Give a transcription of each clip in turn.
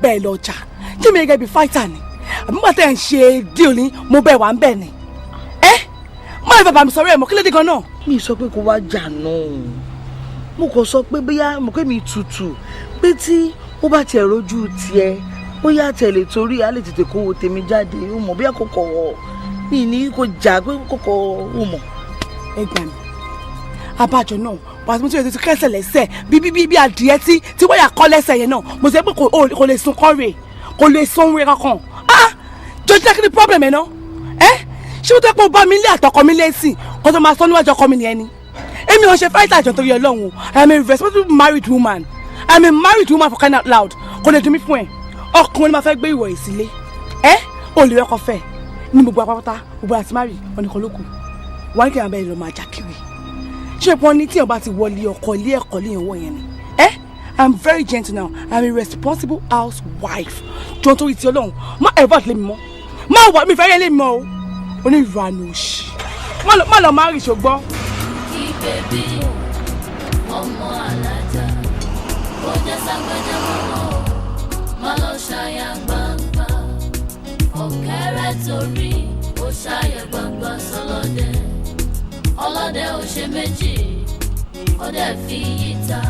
bẹ́ẹ̀ lọ́jà ṣé mi gẹ́gẹ́ bí fighter ni àbí mo tẹ̀ ń ṣe deal ni mo bẹ̀ wá ń bẹ̀ ni má ẹ bàbá mi sọ̀rọ̀ ẹ̀ mọ́ kí ló dé gan náà. mi sọ pé kó wá jà náà mo kàn sọ pé bóyá mo pé mi tutù pé tí ó bá tiẹ̀ rojú tiẹ̀ bóyá tẹ̀lé torí a lè tètè kówó tèmi jáde ó mọ̀ bóyá kòkò wọ̀ mí ní kò jà pé kòkò ó mọ̀. ẹ gbà mí abájọ náà wàá tún ti kẹsẹ̀ lẹ́sẹ̀ bí adìẹ tí wọ́n yà kọ́ lẹ́sẹ̀ yẹn náà mo sọ pé kò lè sun kọ́rè kò lè sun orin kankan jọjọ kí ni problem ẹ̀ náà ṣé o tẹ́ pé o bá mi lé àtọkọ mi lẹ́sìn kó tó máa sọ níwájú ọkọ mi nìyẹn ni èmi ò ṣe fighter àjọ torí Ọlọ́run I am a responsible married woman I am a married woman for crying out loud kò lè dùn mí fún ẹ ọkùnrin máa fẹ́ gbé ìwọ̀ ìsílé olè ọkọ fẹ́ ní gbogbo apápátá gbogbo àti mari ọ̀nìkan ló kù wọ́n ní kí n abẹ́rẹ́ lọ máa jà kiri ṣé ìpọ́n ní tí ọba ti wọlé ọkọ ilé ẹ̀kọ́ lé ìwọ̀ yẹn ni I am very gentle now I am a responsible housewife jọ nítorí ti Ọlọ́run má ever lé mi mọ́ má wọ mi fẹ́ yẹ lé mi mọ́ o onírànú òṣì má lọ má rí ṣùgbọ́n. kí bèbí ọmọ alájà ó jẹ́ sàgbẹ́jẹ́ mọ́ má lọ ṣàyà gbangba ọ̀kẹ́rẹ́ torí ó ṣàyà gbangba sọlọ́dẹ ọlọ́dẹ ò ṣe méjì ó dẹ̀ fi yíta.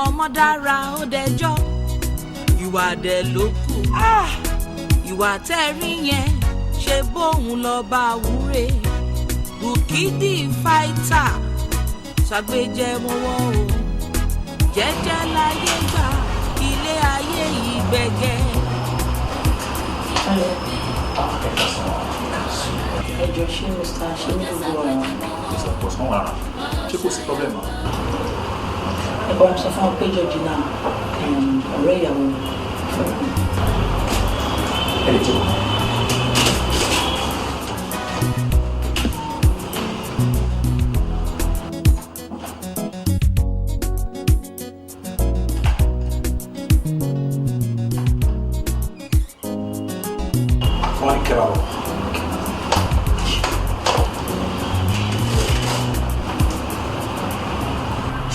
ọmọ dára ó dẹjọ́ ìwà dẹ̀ ló kù ìwà tẹ́rí yẹn ṣe bóun lọ bá wúre bùkídì fáìtà ṣàgbéjẹ mọ́wọ́ o jẹ́jẹ́ láyé gbà ilé ayé yìí gbẹ̀gẹ́. ẹjọ ṣé mr ṣé ní gbogbo ọ̀rọ̀ mr bosman wà rà ṣé kò sí problem. ẹ bá wọn sọ fún ọ pé jọjì náà ọ̀rẹ́ ìyàwó ẹ lè jẹ́ wọ́n.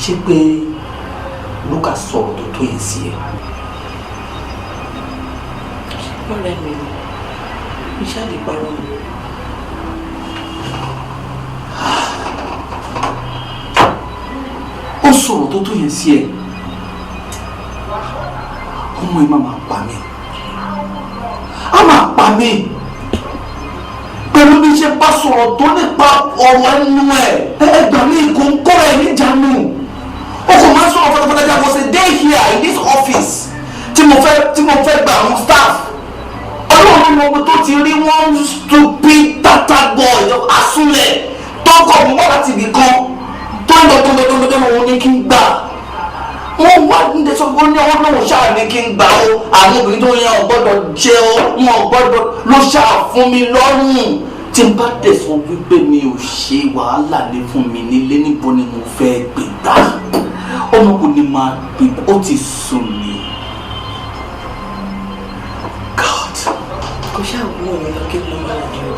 ṣé pé Lucas sọ̀rọ̀ tó tó yẹn sí ẹ. ọ̀rẹ́ mi ni iṣẹ́ àdìparọ́ mi. ó sọ̀rọ̀ tó tó yẹn sí ẹ ọmọ ẹ máa pa mí a máa pa mí pẹ̀lú bí ṣe bá sọ̀rọ̀ tó nípa ọ̀rọ̀ ẹnu ẹ̀ ẹgbàá mi kò ń kọ́ ẹ níjànú o kò máa sọ̀rọ̀ fọlọ́fọlọ́ I was a day here in this office tí mo fẹ́ gba àwọn staff ọlọ́run ní ọmọ tó ti rí wọ́n stupid tata boy asúnlẹ̀ tọkọ̀ mọ́ láti ibì kan tó ń lọ wọn ní kí n gbà wọ́n wá ní sọ́kọ́ ní ọwọ́ náà ṣáà ní kí n gbà ó àwọn obìnrin tó yẹn ọ̀gbọ́dọ̀ jẹ́ ó wọn ọ̀gbọ́dọ̀ ló ṣáà fún mi lọ́rùn tí n bá tẹ̀sán wípé mi ò ṣe wàhálà lé fún mi nílé níbo ni mo fẹ́ gbé gbà ọmọ kò ní máa gbé ó ti sùn mí. God. kò ṣáà wú òun lọ kí ló máa jẹ o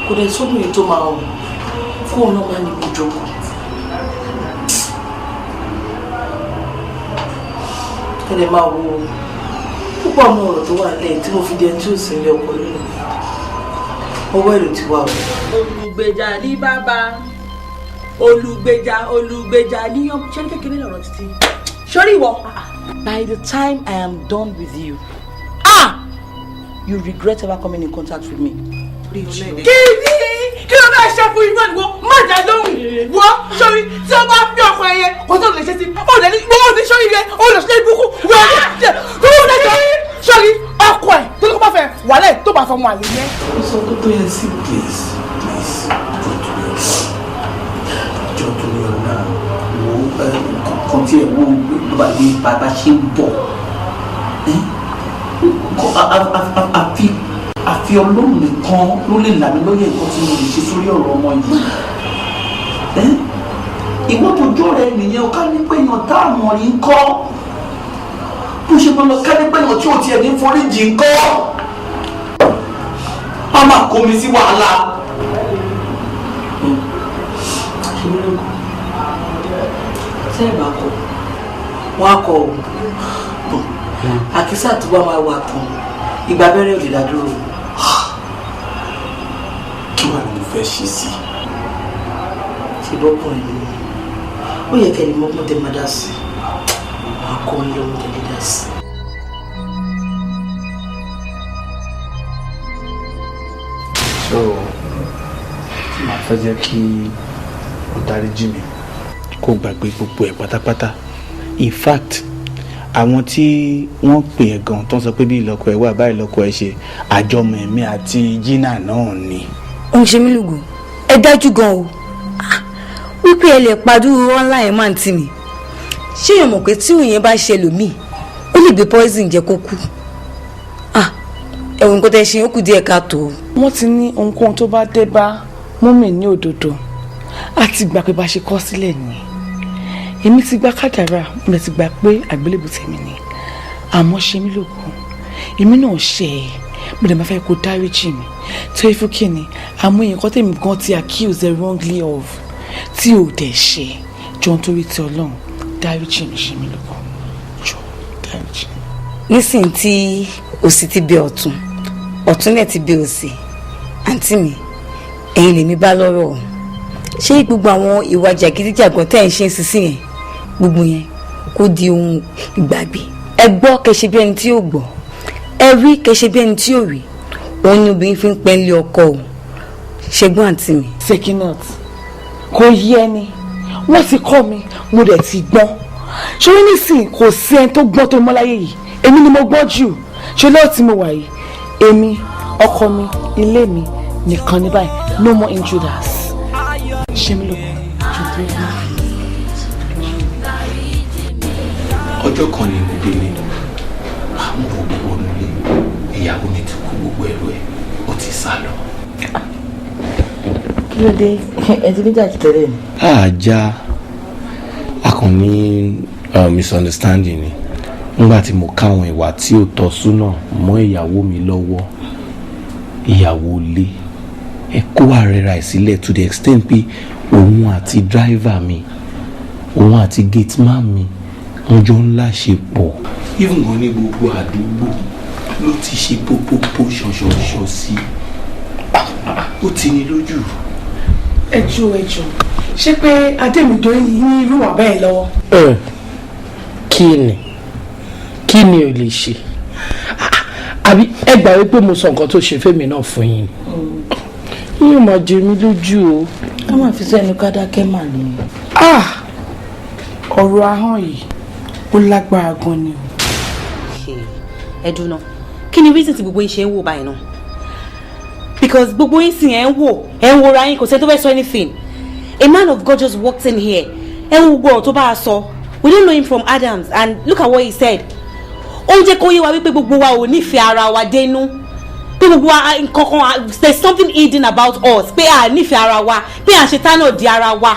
kò dẹ̀ sóbìnrin tó máa wù kó o náà máa ní mo jókòó. kẹ́lẹ́ máa wo púpọ̀ náà ọ̀rọ̀ tó wà lẹ́yìn tí mo fi di ẹni tí ò sí ilé ọkọ lónìí ọwọ́ èrò ti wà o. olùgbèjà ní bàbá olùgbèjà ní ọmọ ṣé ní kékeré lọ́rọ̀ títí sórí ìwọ. by the time I am done with you you regret ever coming in contact with me. kí ló bá ṣe fún ìfẹ́ ìwọ má jà lóhùn wọ sórí tí ó bá fi ọkọ ẹyẹ kò tó lè ṣe sí ó lè ní gbogbo ní sórí rẹ ó lè ṣe ibùkún wọ ẹ tó wọ́n lẹ́jọ́ sórí ọkọ ẹ̀ tó ní kó bá fẹ́ wàhálẹ̀ tó bá fọmọ àlè yẹn. ó sọ tó tó yẹn sí please jọ tó yẹ ọ̀nà wo kan tí ẹ wo bàbá ṣe ń bọ̀ àfi ọlọ́run nìkan ló lè là mí lóye nǹkan tí mo lè ṣe sórí ọ̀rọ̀ ọmọ yìí ìwọ́n tó jọ́ rẹ nìyẹn o ká ní pé èèyàn tá àmọ̀ rí ń kọ́ bó ṣe mọ́ lọ ká ní pé èèyàn tí ò tiẹ̀ ní foríjì ń kọ́ má má kó mi sí wàhálà. ṣé ìbá kọ wọn á kọ o. àkísà tó bá máa wà tán ìgbà abẹ́rẹ́ ò lè dá dúró. kí wàá ní mo fẹ́ ṣe sí i. ṣe bọ́kùnrin ni ó yẹ kẹ́ni mọ́gbọ́n tẹ́ máa dá sí i máa kọ́ ní lọ́wọ́ tẹ́lẹ̀ dá sí i. so màá fẹ́ jẹ́ kí o dáríjì mi kó gbàgbé gbogbo ẹ̀ pátápátá in fact àwọn tí wọ́n pè é gan tó ń sọ pé bí ìlọ́kọ ẹ̀ wà báyìí ìlọ́kọ ẹ̀ ṣe àjọmọ̀ ẹ̀mí àti jìnnà náà ni. ó ń ṣe mí lùgù ẹ dájú gan o wípé ẹ lè padúró online máa ń tì mí ṣé èèyàn mọ̀ pé tí òun yẹn bá ṣe lòmíì ó lè gbé poison jẹ kó kú ẹ̀wọ̀n nǹkan tẹ́ ṣe ó kù díẹ̀ káàtó. wọ́n ti ní ohunkóhun tó bá dé bá mọ́mì ní òdodo àti gbà pé bá ṣe kọ́ sílẹ̀ ni èmi ti gba kádàrá mo lè ti gbà pé àgbélébù tèmi ni àmọ́ ṣe mí lókun èmi náà ṣe é mo lè máa fẹ́ kó dáríjì mi tó yẹ fún kí ni àmọ́ èèyàn kan tèmi gan ti accuse wrongly of tí ò dẹ̀ ṣe jọ nítorí ti Ọlọ́run dáríjì mi ṣe mí lókun jọ dáríjì mi. nísìnyí tí òsì ti bẹ ọ̀tún ọ̀tún náà ti bẹ òsì àǹtí mi ẹ̀yin lèmi bá lọ́rọ̀ o ṣé gbogbo àwọn ìwà jàgídíjàgan tẹ́ ẹ̀ ń ṣe sísìn yẹn gbogbo yẹn kó di ohun ìgbàgbé ẹ gbọ́ kẹṣe bí ẹni tí yóò gbọ́ ẹ rí kẹṣe bí ẹni tí yóò rí òun ni obìnrin fi ń pẹ́ nílé ọkọ o ṣẹ́gbọ́n àǹtí mi. Sekinat kò yí ẹni wọ́n ti kọ́ mi mo dẹ̀ ti gbọ́n ṣé wọ́n nísìnyí kò sí ẹni tó gbọ́n tó mọ́ láyé yìí èmi ni mo gbọ́n jù ṣé lọ́ọ̀ tí mo wà yìí èmi ọkọ mi ilé mi nìkan ní báyìí no more intruders ṣé mi ló kọ́ ju pé ọjọ́ kan ni mo délé mo wò gbogbo nílé ìyàwó mi ti kú gbogbo ẹrù ẹ̀ ó ti sá lọ. kí ló dé ẹ ti níjà ti tẹ́lẹ̀ ni. àjà a kàn ní misunderstanding ni nígbà tí mo káwọn ìwà tí ò tọ́ súnà mọ́ ìyàwó mi lọ́wọ́ ìyàwó ilé ẹ kó àrẹ́ra ẹ̀ sílẹ̀ to the extent pé òun àti driver mi òun àti gateman mi wọ́n jọ ń láṣepọ̀. even gan ní gbogbo àdúgbò ló ti ṣe pópópó ṣọṣọṣọ sí ó ti ní lójú. ẹjọ́ ṣé pé adémídọ́ ní irú wà bẹ́ẹ̀ lọ́wọ́. kí ni ò lè ṣe àbí ẹ gbà wípé mo sọ nǹkan tó ṣe fẹ́mi náà fún yín ni yóò máa jẹ mí lójú o. ká máa fi sẹ́nu ká dákẹ́ mà ní. ọ̀rọ̀ ahọ́n yìí ó lágbára gan ni o. ẹ dúná kí ni reason tí gbogbo yín ṣe ń wò báyìí náà because gbogbo yín sì ẹ ń wo ra yín kò sẹ́ni tó fẹ́ sọ anything a man of God just walked in here ẹ ń wo gbogbo ọ̀rọ̀ tó bá a sọ we don't know him from Adams and look at what he said ó jẹ́ kó yé wa wípé gbogbo wa ò nífẹ̀ẹ́ ara wa dénú pé gbogbo wa nǹkankan there is something hidden about us pé a nífẹ̀ẹ́ ara wa pé à ń ṣe tánà di ara wa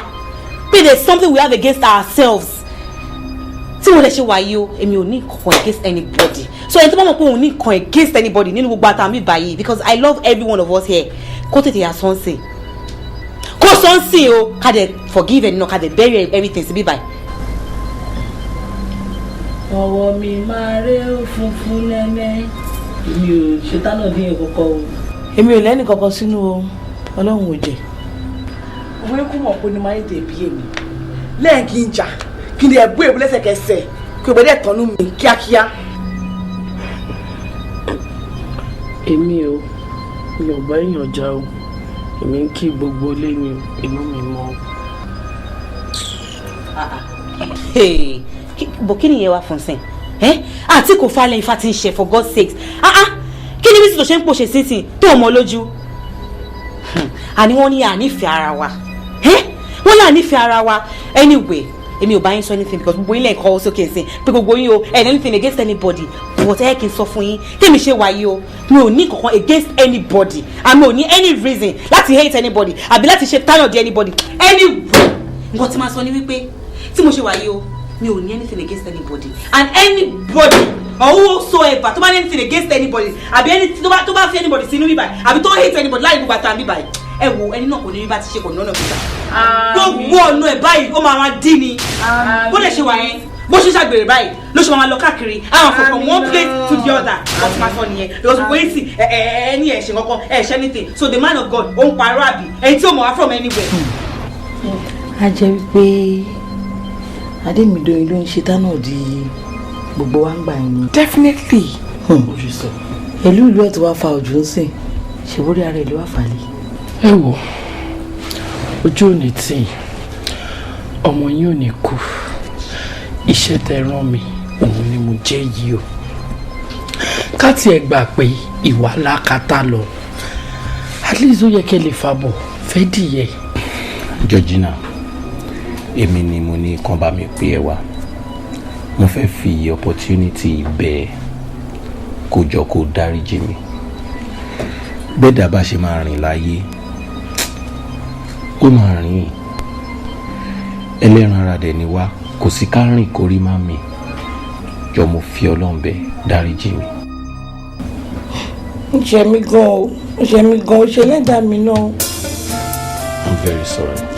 pé there is something we have against ourselves tí mo lè ṣe wáyé o èmi ò ní nǹkan against anybody so ẹni tó bá mọ̀ pé òun ní nǹkan against anybody nínú gbogbo àtàmì báyìí because I love every one of us here kó tètè yà sọ́nsìn kó sọ́nsìn o ká dẹ̀ forgive ẹni náà ká dẹ̀ bury everything síbí báyìí. ọwọ́ mi máa rẹ́ funfun lẹ́mẹ́ èmi ò ṣetán náà dín ìkọ̀kọ̀ o. èmi ò lẹ́nì kankan sínú o ọlọ́run ò jẹ́. òwe kú mọ̀ pé ní máa ń dè bí èmi lẹ́yìn kí n jà kí n lè bú èbú lẹ́sẹ̀kẹsẹ̀ kí òbẹ́ dẹ̀ tọ́nú mi kíákíá. èmi ò bá èèyàn jà o èmi ń kí gbogbo lẹ́yìn inú mi mọ́. bọ̀ kí nìyẹn wá fún sìn àti kò falẹ̀ ifá ti ń ṣe for God's sakes kí ni bísí tó ṣe ń pòṣè sísìn tó ọmọ lójú àní wọ́n ní ànífẹ́ ara wa wọ́n ní ànífẹ́ ara wa anyway èmi ò bá yín sọ anything because gbogbo yín lẹ́yìn kọ́ sókè sí pé gbogbo yín o anything against anybody but ẹ kì í sọ fún yín tèmi ṣe wáyé o mi ò ní kankan against anybody and mi ò ní any reason láti hate anybody àbí láti ṣe tánà di anybody anyway nǹkan tí máa sọ ni wípé tí mo ṣe wáyé o mi ò ní anything against anybody and anybody or whosoever tó bá ní anything against anybody àbí anything tó bá fi anybody sínú bíbá àbí tó hate anybody láì gbogbo àtàwọn bíbá ẹ wo ẹni náà kò ní bá ti ṣe kò ní ọ̀nà bíbá gbogbo ọ̀nà ẹ̀ báyìí ó máa dín ni bó lè ṣe wà yẹn bó ṣe ṣàgbèrè báyìí ló ṣe máa lọ káàkiri àwọn from one place to the other wọ́n ti máa sọ nìyẹn because gbogbo yìí sì ẹni ẹ̀ṣẹ̀ kankan ẹ̀ṣẹ̀ anything so the man of God ó ń parọ́ àbí ẹni tí ó mọ̀ wá from anywhere. a jẹ́ wípé Adémídóyin ló ń ṣe tánà di gbogbo wa ń gbà yín. Definitely. ìlú ẹ̀ tó wá fa òjò ń sìn ṣèwórí ara ìlú àfàlẹ́. ẹ wo ojú ò ní tì ọmọ yín ò ní kú iṣẹ́ tẹ́ rán mi òun ni mo jẹ́ yìí o ká tiẹ̀ gbà pé ìwà lákàtà lọ at least ó yẹ kẹ́ lè fàbọ̀ fẹ́ dìyẹ. Georgina èmi ni mo ní kàn bá mi pè ẹ́ wá mo fẹ́ fi opportunity bẹ́ẹ̀ kó jọ kó dáríjì mi bẹ́ẹ̀ dà bá ṣe máa rìn láyé ó máa rìn ẹlẹ́ran ara dẹ̀ ni wá kò sí ká rìn kórí má mi jọ mo fi Ọlọ́run bẹ̀ dáríjì mi. ó ṣe mí gan o ó ṣe mí gan o ṣe lẹ́dàá mi náà. I'm very sorry.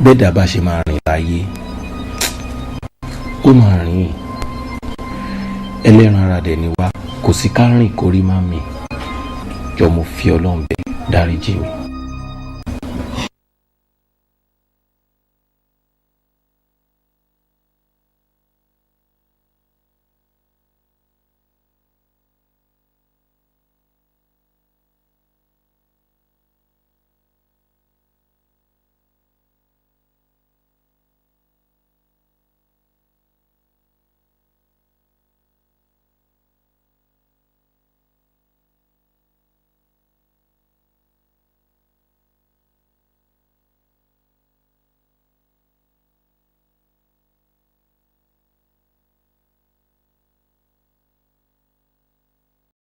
bẹ́ẹ̀dá bá ṣe máa rìn láyé ó máa rìn ẹlẹ́ran ara dẹ̀ ni wá kò sí ká rìn kórí má mi jọ mo fi Ọlọ́run bẹ̀ dáríjì mi.